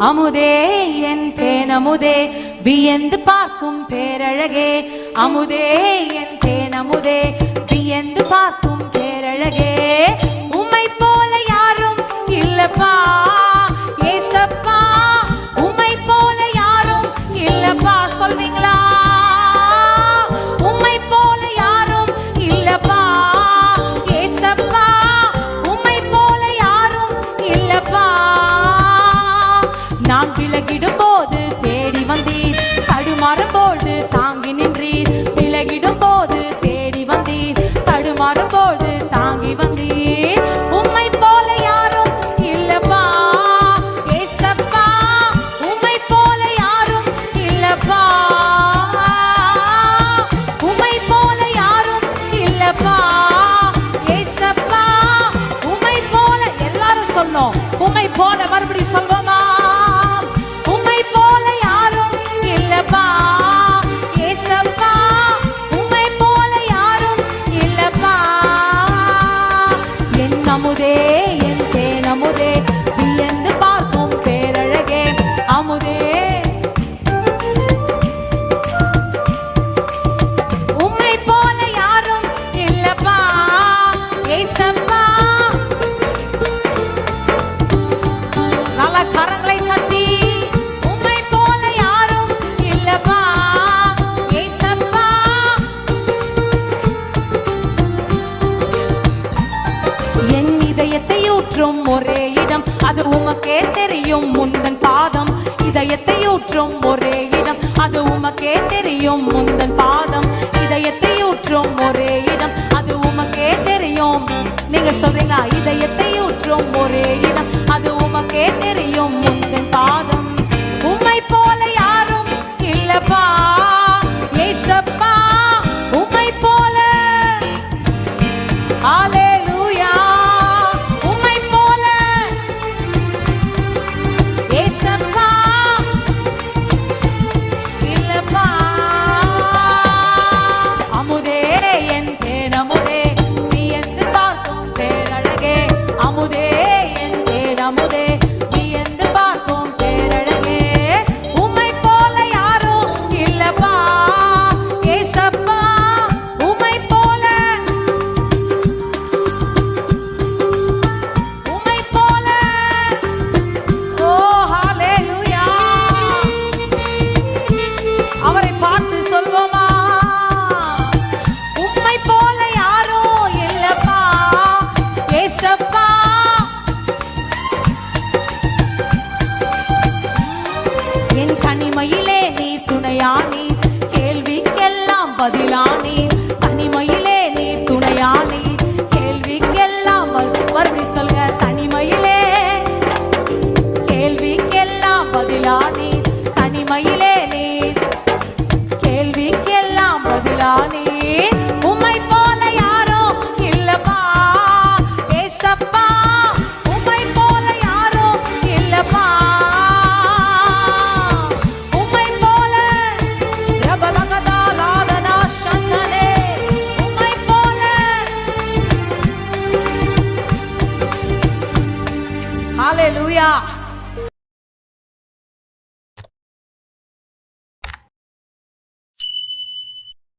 அமுதே என் தேனமுதே வியந்து பார்க்கும் பேரழகே. அமுதே என் தேனமுதே வியந்து பார்க்கும் பேரழகே. உம்மை போல யாரும் இல்லப்பா ஏசப்பா, உம்மை போல யாரும் இல்லப்பா. சொல்வீங்களா? உம்மை போல யாரும் இல்லப்பா ஏசப்பா, உம்மை போல யாரும் இல்லப்பா. நான் விலகிடும் போது தேடி வந்தீர், தடுமாறும் போது தாங்கி நின்றீர். விலகிடும் போது தேடி வந்தீர், தடுமாறும் போது தாங்கி வந்தீர். உம்மை போல யாரும் இல்லப்பா ஏசப்பா, உம்மை போல யாரும் இல்லப்பா. உம்மை போல யாரும் இல்லப்பா ஏசப்பா, உம்மை போல. எல்லாரும் சொன்னோம் உம்மை போல. மறுபடி சொல்வோமா? உம்மை போல யாரும் இல்லப்பா ஏசப்பா, உம்மை போல யாரும் இல்லப்பா. என் அமுதே என் தேனமுதே வியந்து பார்க்கும் பேரழகே. அமுதே உம்மை போல யாரும் இல்லப்பா ஏசப்பா. நல்ல கரங்களை தட்டி உம்மை போல யாரும் இல்லப்பா ஏசப்பா. என் இதயத்தை ஊற்றும் ஒரே இடம், அது உமக்கே தெரியும் முந்தன் பாதம். இதயத்தை ஊற்றும் ஒரே இடம், அது உமக்கே தெரியும் முந்தன் பாதம். இதயத்தை ஊற்றும் ஒரே இடம், அது உமக்கே தெரியும். நீங்க சொல்றீங்க